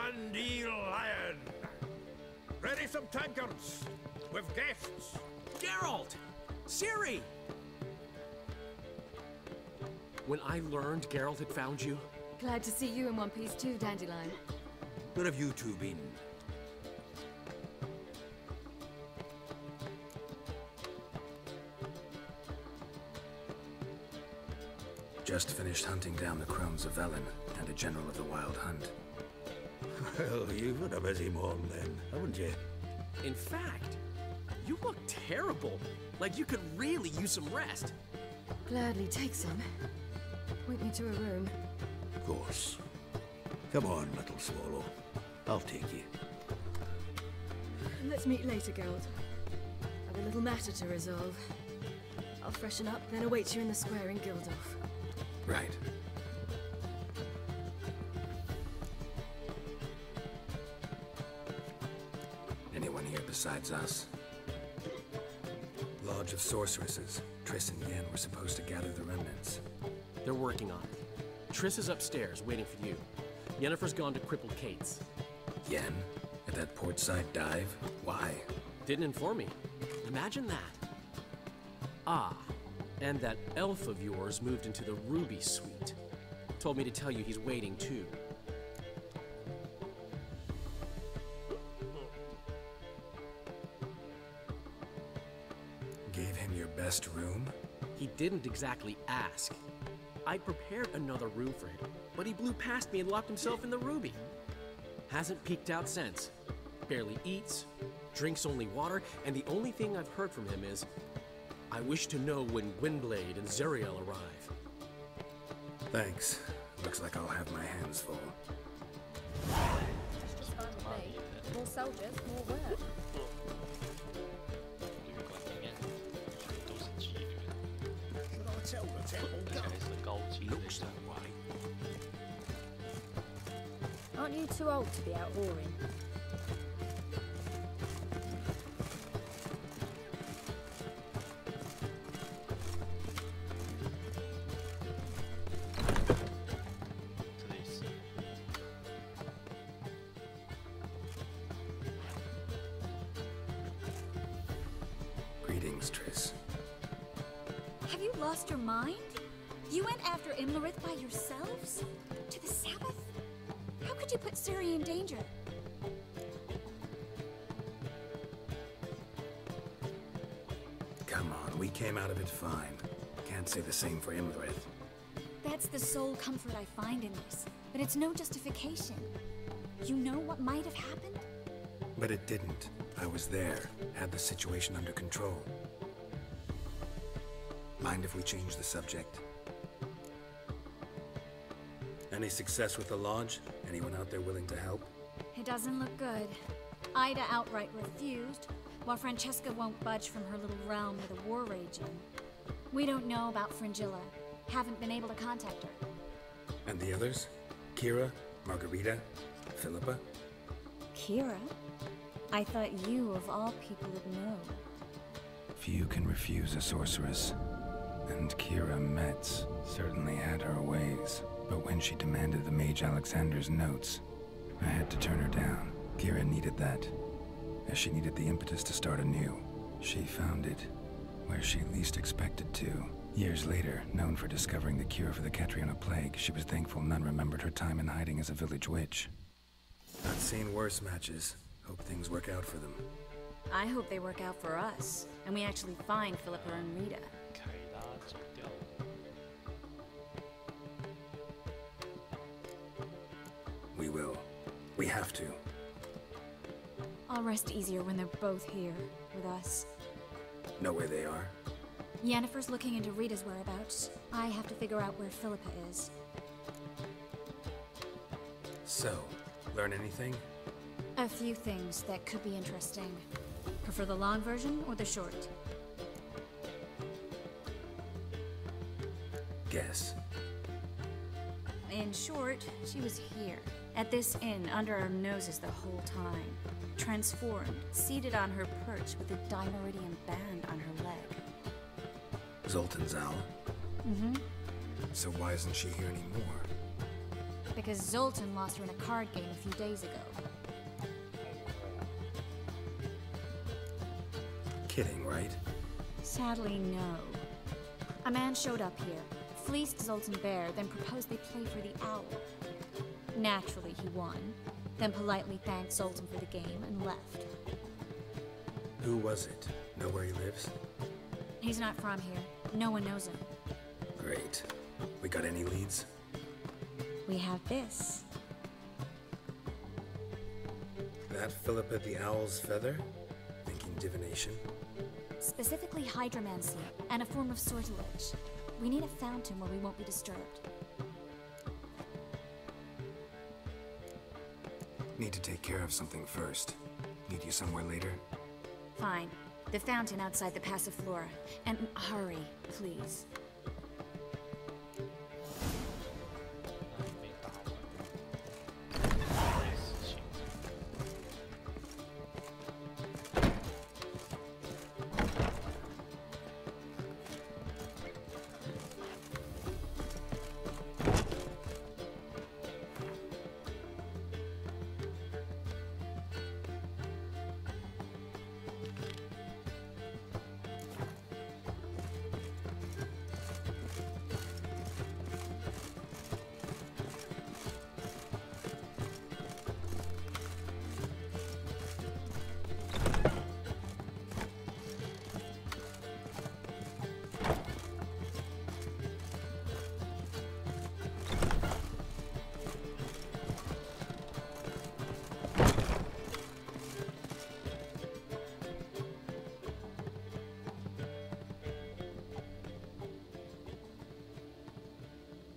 Dandelion! Ready some tankards with guests. Geralt! Ciri! When I learned Geralt had found you... Glad to see you in one piece too, Dandelion. Where have you two been? Just finished hunting down the crones of Velen and a general of the Wild Hunt. Well, you've had a busy morning then, haven't you? In fact, you look terrible. Like you could really use some rest. Gladly take some. Point me to a room. Of course. Come on, little swallow. I'll take you. Let's meet later, Geralt. I've a little matter to resolve. I'll freshen up, then await you in the square in Gildorf. Right. Anyone here besides us? Lodge of Sorceresses. Triss and Yen were supposed to gather the remnants. They're working on it. Triss is upstairs, waiting for you. Yennefer's gone to crippled Kate's. Yen? At that portside dive? Why? Didn't inform me. Imagine that. Ah, and that elf of yours moved into the Ruby Suite. Told me to tell you he's waiting too. Gave him your best room? He didn't exactly ask. I prepared another room for him, but he blew past me and locked himself in the Ruby. Hasn't peeked out since. Barely eats, drinks only water, and the only thing I've heard from him is, I wish to know when Gwynblade and Zariel arrive. Thanks. Looks like I'll have my hands full. That's just fine with me. More soldiers, more work. Looks that way. Aren't you too old to be out whoring? Greetings, Triss. Have you lost your mind? You went after Imlerith by yourselves? To the Sabbath? How could you put Ciri in danger? Come on, we came out of it fine. Can't say the same for Imlerith. That's the sole comfort I find in this, but it's no justification. You know what might have happened? But it didn't. I was there, had the situation under control. Mind if we change the subject? Any success with the Lodge? Anyone out there willing to help? It doesn't look good. Ida outright refused, while Francesca won't budge from her little realm with a war raging. We don't know about Fringilla. Haven't been able to contact her. And the others? Kira? Margarita? Philippa? Kira? I thought you, of all people, would know. Few can refuse a sorceress. And Kira Metz certainly had her ways. But when she demanded the Mage Alexander's notes, I had to turn her down. Kira needed that, as she needed the impetus to start anew. She found it where she least expected to. Years later, known for discovering the cure for the Catriona plague, she was thankful none remembered her time in hiding as a village witch. I've seen worse matches. Hope things work out for them. I hope they work out for us, and we actually find Philippa and Rita. We will. We have to. I'll rest easier when they're both here, with us. Know where they are? Yennefer's looking into Rita's whereabouts. I have to figure out where Philippa is. So, learn anything? A few things that could be interesting. Prefer the long version or the short? Guess. In short, she was here, at this inn, under our noses the whole time. Transformed, seated on her perch with a Dimeridian band on her leg. Zoltan's owl? Mm-hmm. So why isn't she here anymore? Because Zoltan lost her in a card game a few days ago. Kidding, right? Sadly, no. A man showed up here, fleeced Zoltan bare, then proposed they play for the owl. Naturally, he won, then politely thanked Zoltan for the game and left. Who was it? Know where he lives? He's not from here. No one knows him. Great. We got any leads? We have this. That Philippa the Owl's feather? Thinking divination? Specifically hydromancy, and a form of sortilege. We need a fountain where we won't be disturbed. Need to take care of something first. Meet you somewhere later? Fine. The fountain outside the Passiflora. And hurry, please.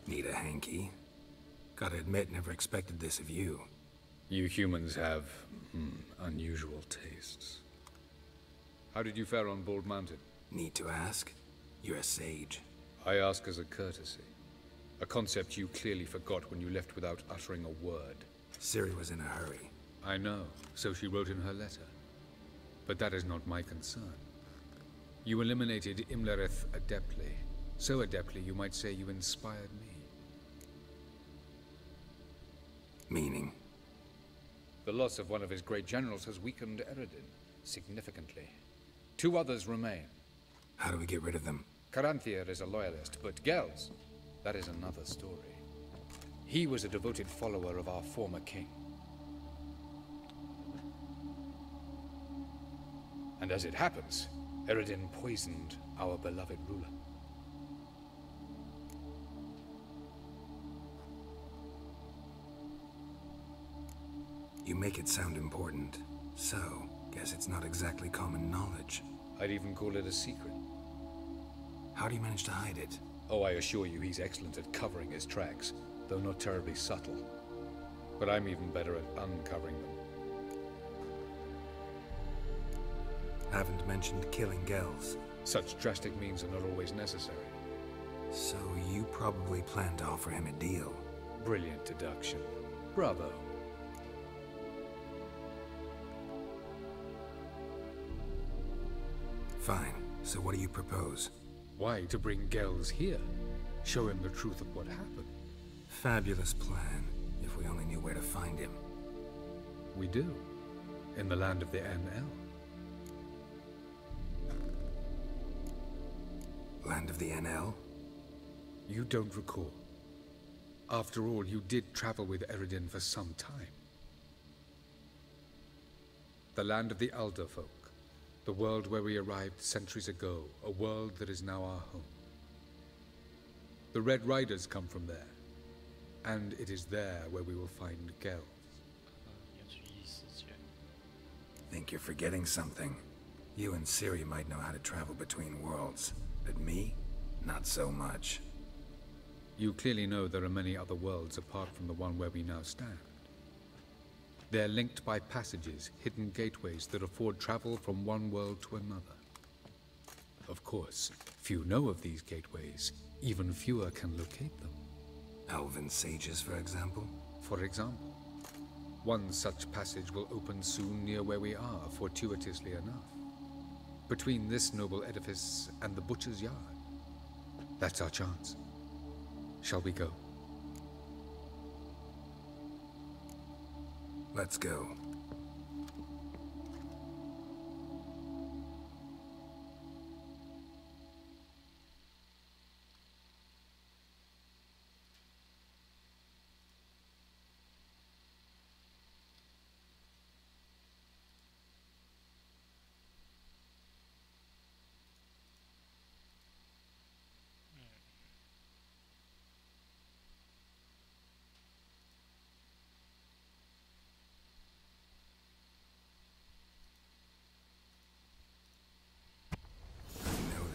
Need a hanky? Gotta admit, never expected this of you. You humans have, unusual tastes. How did you fare on Bald Mountain? Need to ask? You're a sage. I ask as a courtesy. A concept you clearly forgot when you left without uttering a word. Ciri was in a hurry. I know, so she wrote in her letter. But that is not my concern. You eliminated Imlerith adeptly. So adeptly, you might say you inspired me. Meaning? The loss of one of his great generals has weakened Eredin significantly. 2 others remain. How do we get rid of them? Caranthier is a loyalist, but Gels, that is another story. He was a devoted follower of our former king. And as it happens, Eredin poisoned our beloved ruler. You make it sound important. So, guess it's not exactly common knowledge. I'd even call it a secret. How do you manage to hide it? Oh, I assure you he's excellent at covering his tracks, though not terribly subtle. But I'm even better at uncovering them. Haven't mentioned killing Gels. Such drastic means are not always necessary. So you probably plan to offer him a deal. Brilliant deduction. Bravo. Fine. So what do you propose? Why, to bring Gels here. Show him the truth of what happened. Fabulous plan, if we only knew where to find him. We do. In the land of the NL. Land of the NL? You don't recall. After all, you did travel with Eredin for some time. The land of the Elder folk. The world where we arrived centuries ago, a world that is now our home. The Red Riders come from there, and it is there where we will find Gels. Think you're forgetting something. You and Ciri might know how to travel between worlds, but me? Not so much. You clearly know there are many other worlds apart from the one where we now stand. They're linked by passages, hidden gateways that afford travel from one world to another. Of course, few know of these gateways. Even fewer can locate them. Elven sages, for example? For example. One such passage will open soon near where we are, fortuitously enough. Between this noble edifice and the butcher's yard. That's our chance. Shall we go? Let's go.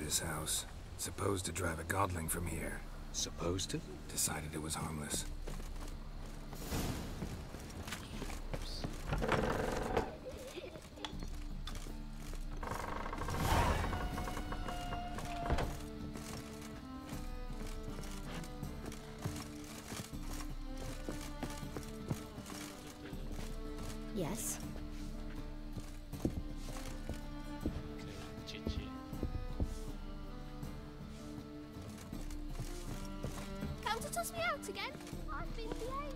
This house. Supposed to drive a godling from here. Supposed to? Decided it was harmless. Yes. Toss me out again. I've been behaved.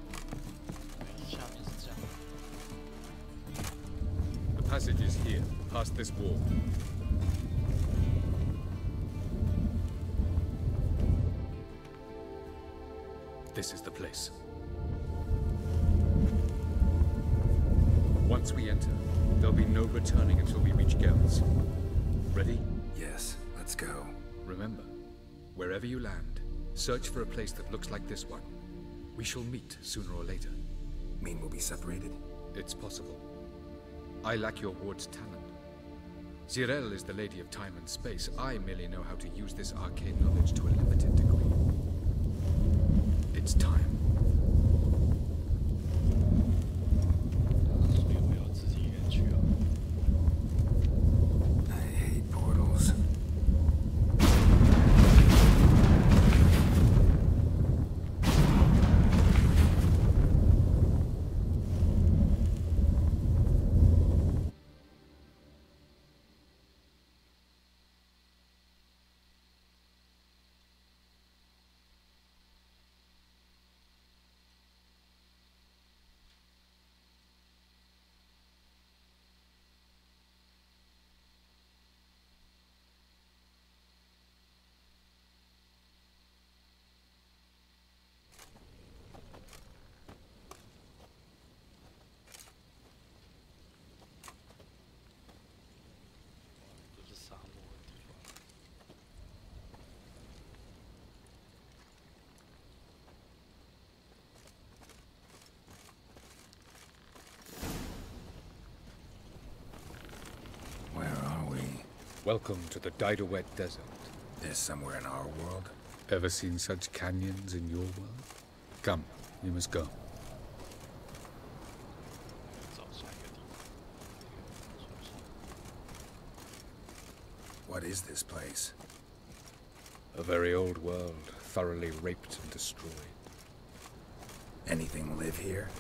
The passage is here, past this wall. This is the place. Once we enter, there'll be no returning until we reach Gel's. Ready? Yes, let's go. Remember, wherever you land, search for a place that looks like this one. We shall meet sooner or later. Mean we'll be separated? It's possible. I lack your ward's talent. Zirel is the Lady of Time and Space. I merely know how to use this arcane knowledge to a limited degree. It's time. I hate portals. Welcome to the Daidaret Desert. This somewhere in our world? Ever seen such canyons in your world? Come, we must go. What is this place? A very old world, thoroughly raped and destroyed. Anything live here?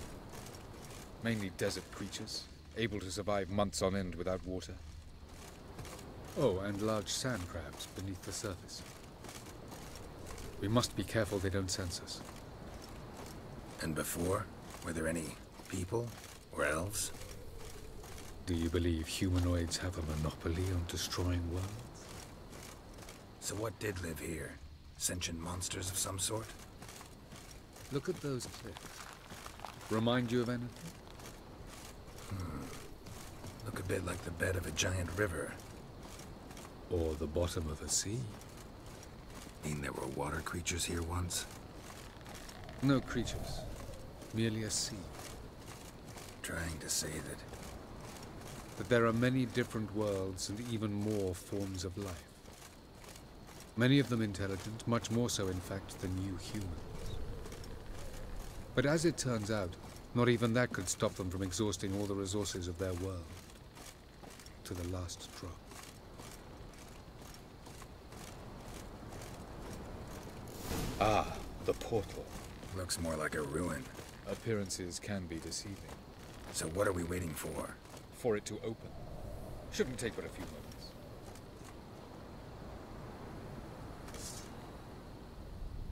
Mainly desert creatures, able to survive months on end without water. Oh, and large sand crabs beneath the surface. We must be careful they don't sense us. And before? Were there any people? Or elves? Do you believe humanoids have a monopoly on destroying worlds? So what did live here? Sentient monsters of some sort? Look at those cliffs. Remind you of anything? Look a bit like the bed of a giant river. Or the bottom of a sea. Mean there were water creatures here once? No creatures. Merely a sea. Trying to say That there are many different worlds and even more forms of life. Many of them intelligent, much more so in fact than you humans. But as it turns out, not even that could stop them from exhausting all the resources of their world. To the last drop. Ah, the portal. looks more like a ruin. Appearances can be deceiving. So what are we waiting for? For it to open. Shouldn't take but a few moments.